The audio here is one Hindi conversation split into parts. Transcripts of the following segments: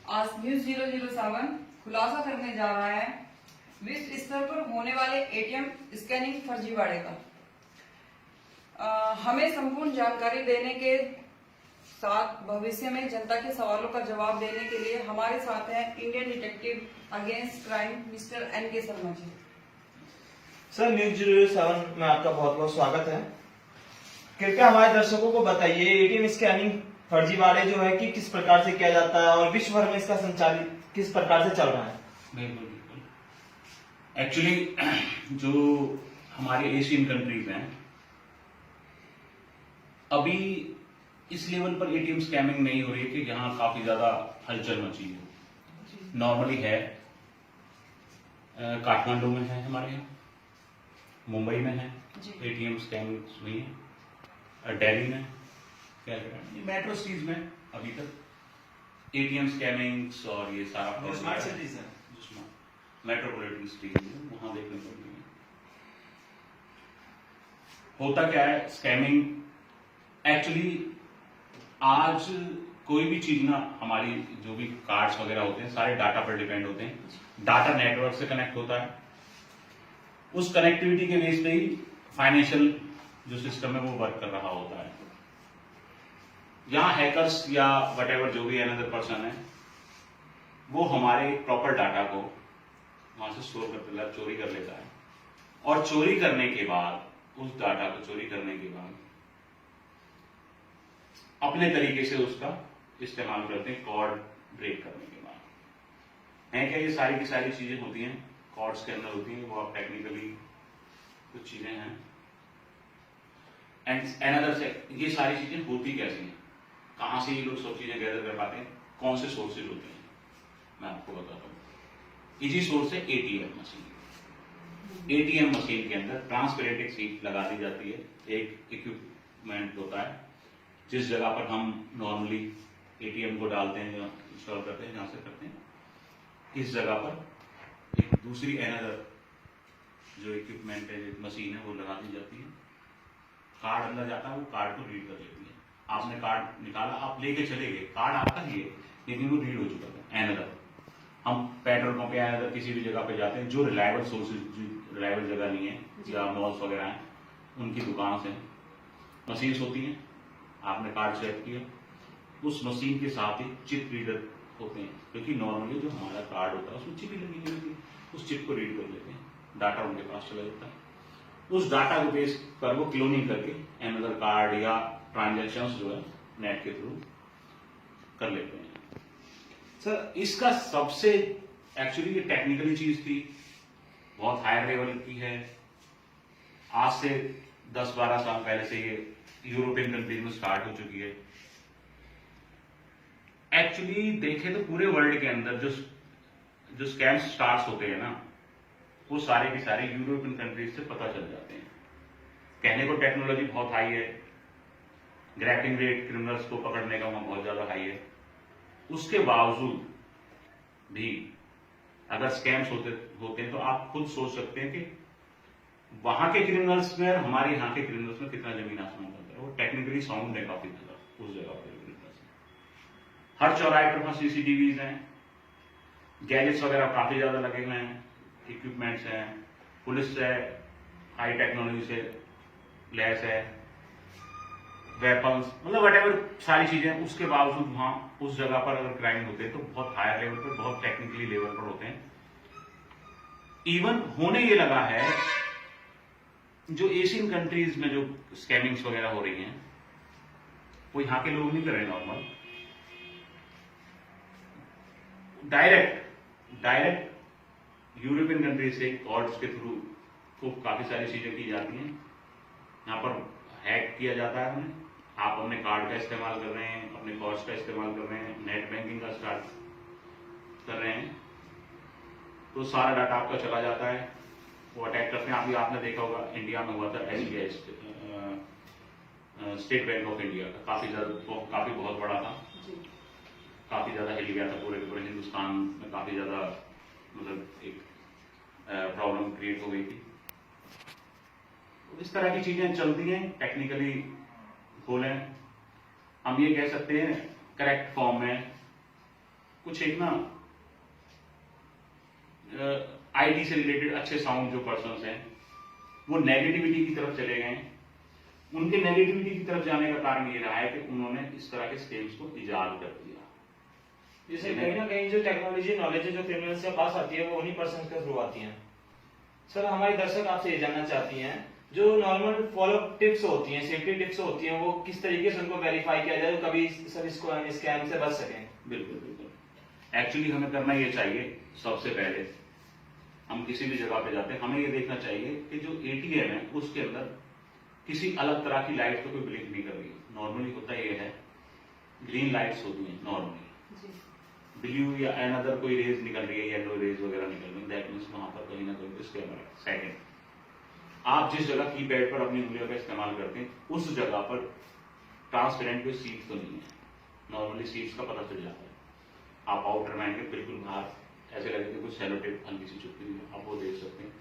आज न्यूज 007 खुलासा करने जा रहा है विश्व स्तर पर होने वाले एटीएम स्कैनिंग फर्जीवाड़े का। हमें संपूर्ण जानकारी देने के साथ भविष्य में जनता के सवालों का जवाब देने के लिए हमारे साथ हैं Indian detective against crime mister NK Sharma ji. Sir, news 007 में आपका बहुत बहुत स्वागत है। कृपया हमारे दर्शकों को बताइए एटीएम स्कैनिंग फर्जीवाड़े जो है कि किस प्रकार से किया जाता है और विश्व भर में इसका संचालित किस प्रकार से चल रहा है। बिल्कुल बिल्कुल। एक्चुअली जो हमारे एशियन कंट्रीज हैं अभी इस लेवल पर एटीएम स्कैमिंग नहीं हो रही है कि जहां काफी ज्यादा हलचल मची है। नॉर्मली है, काठमांडू में है, हमारे यहाँ मुंबई में है एटीएम स्कैमिंग हुई है, दिल्ली में, मेट्रो सिटीज में अभी तक एटीएम स्कैमिंग्स और ये सारा स्मार्ट सिटीज है, मेट्रोपॉलिटन सिटीज में वहां देखने को मिली है। होता क्या है स्कैमिंग एक्चुअली, आज कोई भी चीज ना, हमारी जो भी कार्ड्स वगैरह होते हैं सारे डाटा पर डिपेंड होते हैं। डाटा नेटवर्क से कनेक्ट होता है, उस कनेक्टिविटी के बेस पे ही फाइनेंशियल जो सिस्टम है वो वर्क कर रहा होता है। यहाँ हैकर्स या वटेवर जो भी अनदर पर्सन है वो हमारे प्रॉपर डाटा को वहां से स्टोर कर लेता है, चोरी कर लेता है, और चोरी करने के बाद उस डाटा को चोरी करने के बाद अपने तरीके से उसका इस्तेमाल करते हैं कॉर्ड ब्रेक करने के बाद। है क्या ये सारी की सारी चीजें होती हैं कॉर्ड्स के अंदर होती हैं, वो आप टेक्निकली कुछ चीजें हैं। एंड अनदर से ये सारी चीजें होती कैसे हैं, कहां से ये लोग सब चीजें गैदर कर पाते हैं, कौन से सोर्सेज होते हैं, मैं आपको बताता हूं। इजी सोर्स है एटीएम मशीन। एटीएम मशीन के अंदर ट्रांसपेरेंट एक सीट लगा दी जाती है, एक इक्विपमेंट होता है जिस जगह पर हम नॉर्मली एटीएम को डालते हैं या इंस्टॉल करते हैं, जहां से करते हैं, इस जगह पर एक दूसरी अनदर जो इक्विपमेंट है, मशीन है, वो लगा दी जाती है। कार्ड अंदर जाता है, वो कार्ड को रीड कर लेती है। आपने कार्ड निकाला, आप लेके चले गए, कार्ड आपका ही है लेकिन वो रीड हो चुका है। अनदर हम पेट्रोल पंप या अनदर किसी भी जगह पे जाते हैं जो रिलायबल सोर्सेज, जो रिलायबल जगह नहीं है या मॉल्स वगैरह हैं, उनकी दुकान से मशीन्स होती हैं, आपने कार्ड सेट किया, उस मशीन के साथ ही चिप रीडर होते हैं, क्योंकि नॉर्मली जो हमारा कार्ड होता है उसमें चिप ही लगी हुई होती है, उस चिप को रीड कर लेते हैं, डाटा उनके पास चला जाता है। उस डाटा को बेस पर वो क्लोनिंग करके अनदर कार्ड या ट्रांजैक्शंस जो है नेट के थ्रू कर लेते हैं। सर, इसका सबसे एक्चुअली ये टेक्निकली चीज थी, बहुत हायर लेवल की है। आज से 10-12 साल पहले से ये यूरोपियन कंट्रीज में स्टार्ट हो चुकी है। एक्चुअली देखें तो पूरे वर्ल्ड के अंदर जो स्कैम्स स्टार्ट होते हैं ना, वो सारे के सारे यूरोपियन कंट्रीज से पता चल जाते हैं। कहने को टेक्नोलॉजी बहुत हाई है, ग्रैपिंग रेट क्रिमिनल्स को पकड़ने का वहां बहुत ज्यादा हाई है, उसके बावजूद भी अगर स्कैम्स होते हैं तो आप खुद सोच सकते हैं कि वहां के क्रिमिनल्स में और हमारे यहाँ के क्रिमिनल्स में कितना जमीन आसमान होता है। वो टेक्निकली साउंड है काफी ज्यादा उस जगह पर। हर चौराहे पर वहां सीसीटीवीज हैं, गैजेट्स वगैरह काफी ज्यादा लगे हुए हैं, इक्विपमेंट्स हैं, पुलिस है हाई टेक्नोलॉजी से लैस है, वेपन्स, मतलब वटेवर सारी चीजें। उसके बावजूद वहां उस जगह पर अगर क्राइम होते हैं तो बहुत हायर लेवल पर, बहुत टेक्निकली लेवल पर होते हैं। इवन होने ये लगा है जो एशियन कंट्रीज में जो स्कैमिंग्स वगैरह हो रही हैं वो यहाँ के लोग नहीं कर रहे नॉर्मल, डायरेक्ट यूरोपियन कंट्रीज से कॉर्ड्स के थ्रू को काफी सारी चीजें की जाती हैं। यहाँ पर हैक किया जाता है, आप अपने कार्ड का इस्तेमाल कर रहे हैं, अपने कॉर्ड्स का इस्तेमाल कर रहे हैं, नेट बैंकिंग का स्टार्ट कर रहे हैं, तो सारा डाटा आपका चला जाता है, वो अटैक करते हैं। अभी आपने देखा होगा इंडिया में हुआ था SBI, state bank of India का, काफी बहुत बड़ा था, काफी ज्यादा हिल गया था, पूरे के पूरे हिंदुस्तान में काफी ज्यादा मतलब एक प्रॉब्लम क्रिएट हो गई थी। तो इस तरह की चीजें चलती हैं। टेक्निकली बोलें हम ये कह सकते हैं करेक्ट फॉर्म में कुछ एक ना आईटी से रिलेटेड अच्छे साउंड जो पर्सन्स हैं वो नेगेटिविटी की तरफ चले गए। उनके नेगेटिविटी की तरफ जाने का कारण ये रहा है कि उन्होंने इस तरह के स्कीम्स को इजाद कर दिया। जैसे कहीं ना कहीं जो टेक्नोलॉजी नॉलेज है जो क्रिमिनल्स के पास आती है वो उन्हीं पर्सन के थ्रू आती है। सर हमारे दर्शक आपसे ये जानना चाहती हैं जो नॉर्मल फॉलो टिप्स होती हैं, सेफ्टी टिप्स होती हैं, वो किस तरीके से उनको वेरीफाई किया जाए तो कभी सर इसको स्कैम से बच सकें। बिल्कुल बिल्कुल। एक्चुअली हमें करना ये चाहिए, सबसे पहले हम किसी भी जगह पे जाते हैं हमें ये देखना चाहिए कि जो एटीएम है उसके अंदर किसी अलग तरह की लाइट तो कोई ब्लिंक नहीं कर रही। नॉर्मली होता ये है ग्रीन लाइट्स होती हैं नॉर्मली, ब्लू या अनदर कोई रेज निकल रही है, येलो रेज वगैरह निकल रही है, दैट मीन्स वहां पर कहीं ना कहीं स्कैमर है। सेकंड, आप जिस जगह कीपैड पर अपनी उंगलियों का इस्तेमाल करते हैं उस जगह पर ट्रांसपेरेंट कोई सीट तो नहीं है। नॉर्मली सीट्स का पता चल जाता है। आप आउटर मैन के बिल्कुल बाहर ऐसे लगे कि कुछ सेलो टेप हल्की सी चुपकी हुई है, आप वो देख सकते हैं।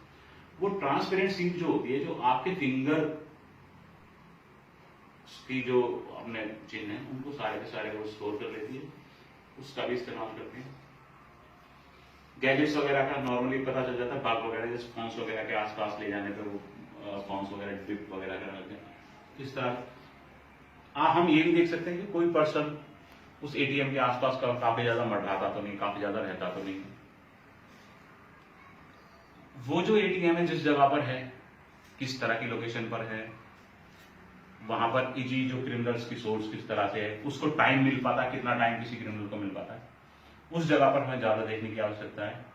वो ट्रांसपेरेंट सीट जो होती है, जो आपके फिंगर की जो अपने चिन्ह है उनको सारे के सारे वो स्टोर कर लेती है, उसका भी इस्तेमाल करते हैं। गैजेट्स वगैरह का नॉर्मली पता चल जाता है, बाग वगैरह जैसे फोन्स वगैरह के आसपास ले जाने पर वो फोन्स वगैरह डिप वगैरह कर रखते हैं। इस तरह हम ये भी देख सकते हैं कि कोई पर्सन उस एटीएम के आसपास का काफी ज्यादा मंडराता तो नहीं, काफी ज्यादा रहता तो नहीं। वो जो एटीएम है जिस जगह पर है, किस तरह की लोकेशन पर है, वहां पर इजी जो क्रिमिनल्स की सोर्स किस तरह से है, उसको टाइम मिल पाता है, कितना टाइम किसी क्रिमिनल को मिल पाता है, उस जगह पर हमें ज्यादा देखने की आवश्यकता है।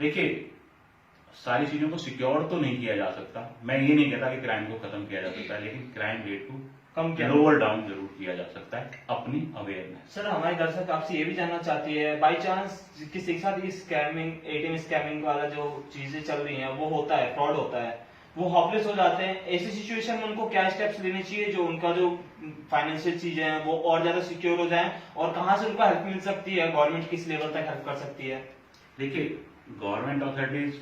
देखिए सारी चीजों को सिक्योर तो नहीं किया जा सकता, मैं ये नहीं कहता कि क्राइम को खत्म किया जा सकता है, लेकिन क्राइम रेट को कम किया लोअर डाउन जरूर किया जा सकता है अपनी अवेयरनेस। सर हमारे दर्शक आपसे ये भी जानना चाहती है, बाई चांस किसी के साथ ये स्कैमिंग एटीएम स्कैमिंग वाला जो चीजें चल रही हैं वो होता है, फ्रॉड होता है, वो होपलेस हो जाते हैं, ऐसी सिचुएशन में उनको क्या स्टेप्स लेने चाहिए जो उनका जो फाइनेंशियल चीजें हैं वो और ज्यादा सिक्योर हो जाएं, और कहां से उनको हेल्प मिल सकती है, गवर्नमेंट किस लेवल तक हेल्प कर सकती है। देखिए गवर्नमेंट अथॉरिटीज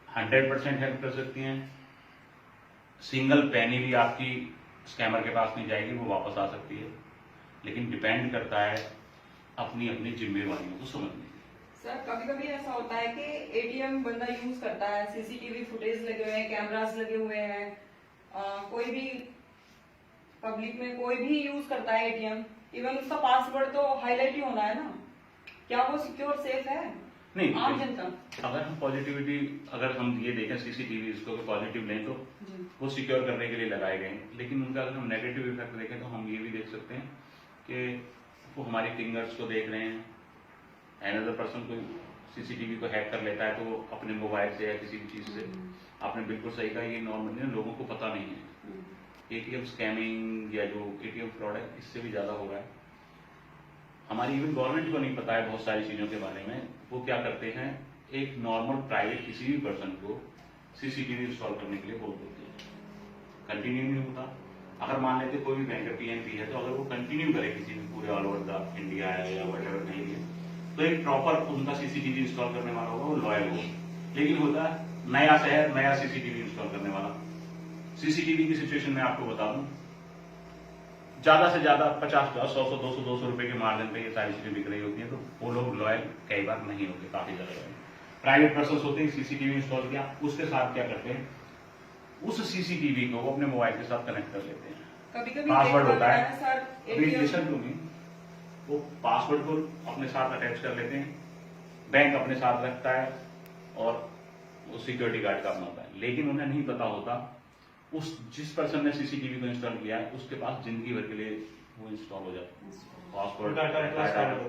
100% हेल्प कर सकती हैं। सिंगल पेनी भी आपकी स्कैमर के पास नहीं जाएगी, वो वापस आ सकती है, लेकिन डिपेंड करता है अपनी अपनी जिम्मेवारियों को समझने की। सर कभी कभी ऐसा होता है कि एटीएम बंदा यूज करता है, सीसीटीवी फुटेज लगे हुए हैं, कैमरास लगे हुए हैं, कोई भी पब्लिक में कोई भी यूज करता है एटीएम, इवन उसका पासवर्ड तो हाईलाइट ही होना है ना, क्या वो सिक्योर सेफ है नहीं, आम जनता? अगर हम पॉजिटिविटी, अगर हम ये देखें सीसीटीवी इसको पॉजिटिव लें तो जी। वो सिक्योर करने के लिए लगाए गए हैं, लेकिन उनका अगर हम नेगेटिव इफेक्ट देखें तो हम ये भी देख सकते हैं कि वो हमारी फिंगर्स को देख रहे हैं। अनदर पर्सन कोई सीसीटीवी को हैक कर लेता है तो वो अपने मोबाइल से या किसी भी चीज से, आपने बिल्कुल सही कहा, ये नॉर्मली लोगों को पता नहीं है। एटीएम स्कैमिंग या जो एटीएम फ्रॉड है इससे भी ज्यादा हो रहा है। हमारी इवन गवर्नमेंट को नहीं पता है बहुत सारी चीजों के बारे में। वो क्या करते हैं, एक नॉर्मल प्राइवेट किसी भी पर्सन को सीसीटीवी इंस्टॉल करने के लिए बोल देते हैं, कंटिन्यू नहीं होता। अगर मान लेते कोई भी बैंक पीएनपी है तो अगर वो कंटिन्यू करे किसी भी पूरे ऑल ओवर द इंडिया है या वट नहीं है, तो एक प्रॉपर उनका सीसीटीवी इंस्टॉल करने वाला होगा, वो लॉयल होगा। लेकिन होता है नया शहर नया सीसीटीवी इंस्टॉल करने वाला। सीसीटीवी की सिचुएशन में आपको बता दूं, ज्यादा से ज्यादा 50, 100, 200 रुपए के मार्जिन पे ये सारी चीजें बिक रही होती है, तो वो लोग लॉयल कई बार नहीं होते, काफी ज्यादा लॉयल। प्राइवेट पर्सन होते हैं, सीसीटीवी इंस्टॉल किया, उसके साथ क्या करते हैं, उस सीसीटीवी को वो अपने मोबाइल के साथ कनेक्ट कर लेते हैं। कभी कभी पासवर्ड होता है, सर अभी लिसन टू मी, वो पासवर्ड को अपने साथ अटैच कर लेते हैं, बैंक अपने साथ रखता है और वो सिक्योरिटी गार्ड का अपना होता है, लेकिन उन्हें नहीं पता होता उस जिस पर्सन ने सीसीटीवी को इंस्टॉल किया है उसके पास जिंदगी भर के लिए वो इंस्टॉल हो जाता है। पासवर्ड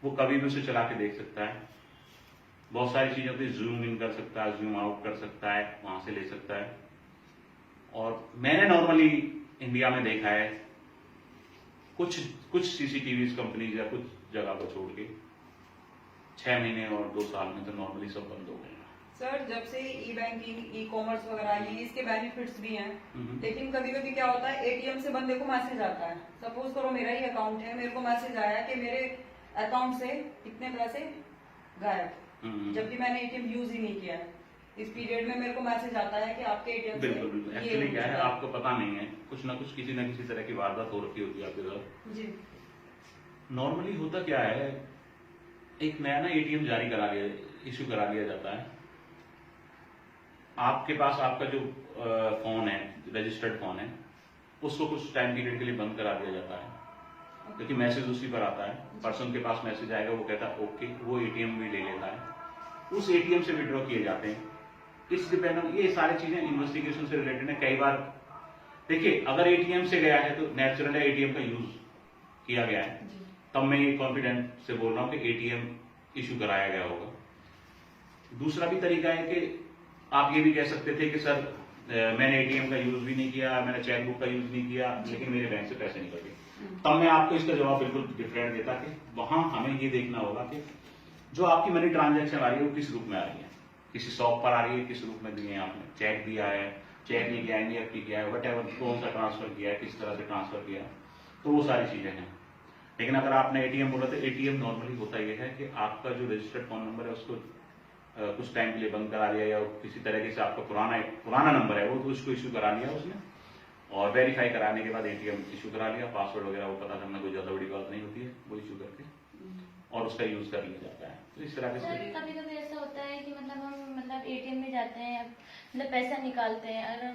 वो कभी भी उसे चला के देख सकता है, बहुत सारी चीजों पे जूम इन कर सकता है, जूम आउट कर सकता है, वहां से ले सकता है। और मैंने नॉर्मली इंडिया में देखा है कुछ सीसीटीवी कंपनीज या कुछ जगह को छोड़ के 6 महीने और 2 साल में तो नॉर्मली सब बंद हो गए। सर जब से ई बैंकिंग ई कॉमर्स वगैरह आई है, इसके बेनिफिट्स भी हैं, लेकिन कभी कभी क्या होता है एटीएम से बंदे को मैसेज आता है, सपोज करो मेरा ही अकाउंट है, मेरे को मैसेज आया कि मेरे अकाउंट से इतने पैसे गायब, जबकि मैंने एटीएम यूज ही नहीं किया है। इस पीरियड में मेरे को मैसेज आता है कि आपके एटीएम बिल्कुल बिल्कुल। एक्चुअली क्या है, आपको पता नहीं है, कुछ ना कुछ किसी न किसी तरह की वारदात हो रखी होती है आपके साथ। जी। नॉर्मली होता क्या है, एक नया ना एटीएम जारी करा लिया, इश्यू करा लिया जाता है। आपके पास आपका जो फोन है, रजिस्टर्ड फोन है, उसको कुछ टाइम पीरियड के लिए बंद करा दिया जाता है, क्योंकि मैसेज उसी पर आता है। पर्सन के पास मैसेज आएगा, वो कहता है ओके, वो एटीएम भी ले लेता है, उस एटीएम से विड्रॉ किए जाते हैं। इस डिपेंड ऑन, ये सारी चीजें इन्वेस्टिगेशन से रिलेटेड है। कई बार देखिए, अगर एटीएम से गया है तो नेचुरल है एटीएम का यूज किया गया है, तब मैं ये कॉन्फिडेंट से बोल रहा हूं कि एटीएम इश्यू कराया गया होगा। दूसरा भी तरीका है कि आप ये भी कह सकते थे कि सर मैंने एटीएम का यूज भी नहीं किया, मैंने चेकबुक का यूज नहीं किया, लेकिन मेरे बैंक से पैसे निकल गए। तब मैं आपको इसका जवाब बिल्कुल डिफरेंट देता कि वहां हमें ये देखना होगा कि जो आपकी मनी ट्रांजैक्शन आ रही है वो किस रूप में आ रही है, किसी शॉप पर आ रही है, किस रूप में दिए हैं आपने, चेक दिया है, चेक नहीं किया, एनईएफटी किया है, वट कौन सा ट्रांसफर किया है, किस तरह से ट्रांसफर किया है, तो वो सारी चीजें हैं। लेकिन अगर आपने एटीएम बोला तो एटीएम नॉर्मली होता यह है कि आपका जो रजिस्टर्ड फोन नंबर है उसको कुछ टाइम के लिए बंद करा दिया, या किसी तरीके से आपका पुराना नंबर है वो तो उसको इश्यू करा लिया उसने, और वेरीफाई कराने के बाद एटीएम इश्यू करा लिया। पासवर्ड वगैरह वो पता करना कोई ज्यादा बड़ी बात नहीं होती है, वो इश्यू करके और उसका यूज कर लिया जाता है। तो इस तरह से कभी कभी ऐसा होता है कि मतलब हम एटीएम में जाते हैं, मतलब पैसा निकालते हैं, अगर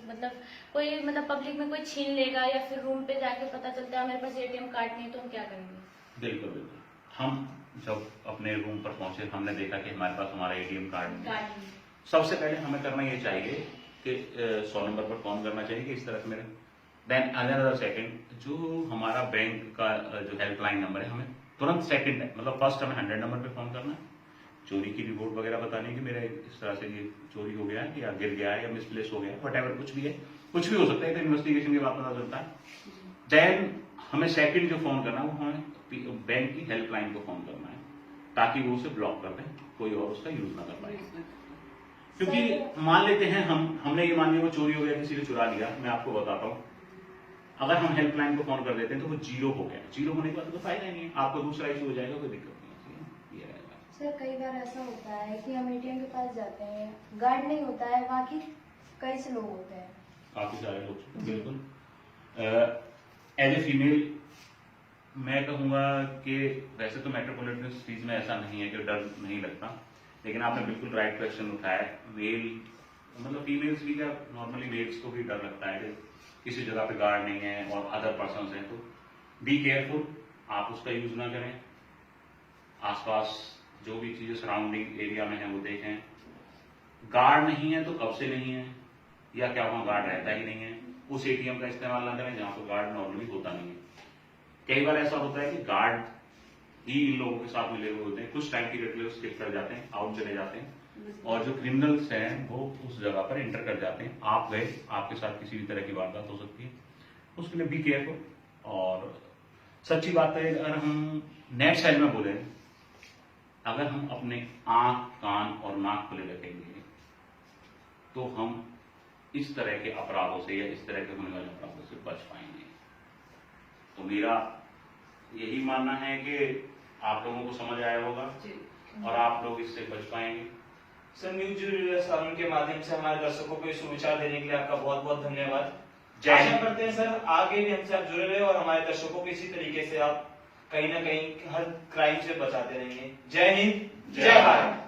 मतलब कोई पब्लिक में कोई छीन लेगा, या फिर रूम पे जाके पता चलता है मेरे पास एटीएम कार्ड नहीं है, तो हम क्या करेंगे? बिल्कुल बिल्कुल, हम जब अपने रूम पर पहुंचे, हमने देखा कि हमारे पास हमारा एटीएम कार्ड नहीं। सबसे पहले हमें करना ये चाहिए कि 100 नंबर पर फोन करना चाहिए कि इस तरह से मेरे, देन अनदर सेकंड जो हमारा बैंक का जो हेल्पलाइन नंबर है, हमें तुरंत सेकंड मतलब फर्स्ट हमें 100 नंबर पे फोन करना है, चोरी की रिपोर्ट वगैरह बतानी कि मेरा इस तरह से ये चोरी हो गया है, या गिर गया है, या मिसप्लेस हो गया है, वट कुछ भी है, कुछ भी हो सकता है, तो इन्वेस्टिगेशन के बाद पता चलता है। देन हमें सेकंड जो फोन करना है वो हमें बैंक की हेल्पलाइन को फोन करना है, ताकि वो उसे ब्लॉक कर दें, कोई और उसका यूज ना कर पाए। क्योंकि मान लेते हैं हमने ये मान लिया वो चोरी हो गया, किसी ने चुरा लिया, मैं आपको बताता हूँ, अगर हम हेल्पलाइन को फोन कर देते हैं तो वो जीरो हो गया, जीरो होने के बाद तो फायदा ही नहीं है, आपको दूसरा इशू हो जाएगा, कोई दिक्कत नहीं है, ये रहेगा। सर कई बार ऐसा होता है कि हम एटीएम के पास जाते हैं, गार्ड नहीं होता है, बाकी कई से लोग होते हैं, काफी सारे लोग। बिल्कुल, एज ए फीमेल मैं कहूंगा कि वैसे तो मेट्रोपॉलिटन सिटीज में ऐसा नहीं है कि डर नहीं लगता, लेकिन आपने बिल्कुल राइट क्वेश्चन उठाया। मेल मतलब फीमेल्स भी क्या, नॉर्मली मेल्स को भी डर लगता है कि किसी जगह पे गार्ड नहीं है और अदर पर्सन हैं, तो बी केयरफुल, आप उसका यूज ना करें। आसपास जो भी चीजें सराउंडिंग एरिया में है वो देखें। गार्ड नहीं है तो कब से नहीं है, या क्या वहां गार्ड रहता ही नहीं है, उस एटीएम का इस्तेमाल ना करें जहां पर गार्ड नॉर्मली होता नहीं है। कई बार ऐसा होता है कि गार्ड ही इन लोगों के साथ मिले हुए होते हैं, कुछ टाइम पीरियड के लिए स्किप कर जाते हैं, आउट चले जाते हैं, और जो क्रिमिनल्स हैं वो उस जगह पर एंटर कर जाते हैं। आप गए, आपके साथ किसी भी तरह की वारदात हो सकती है, उसके लिए बी केयरफुल। और सच्ची बात है, अगर हम नेट साइड में बोले, अगर हम अपने आंख, कान और नाक खुले रखेंगे तो हम इस तरह के अपराधों से या इस तरह के होने वाले अपराधों से बच पाएंगे। तो मेरा यही मानना है कि आप लोगों को समझ आया होगा और आप लोग इससे बच पाएंगे। सर, न्यूज सावन के माध्यम से हमारे दर्शकों को सुविचार देने के लिए आपका बहुत बहुत धन्यवाद। जय आशा हिंद। करते हैं सर आगे भी हमसे आप जुड़े रहे और हमारे दर्शकों को इसी तरीके से आप कहीं ना कहीं हर क्राइम से बचाते रहेंगे। जय हिंद, जय भारत।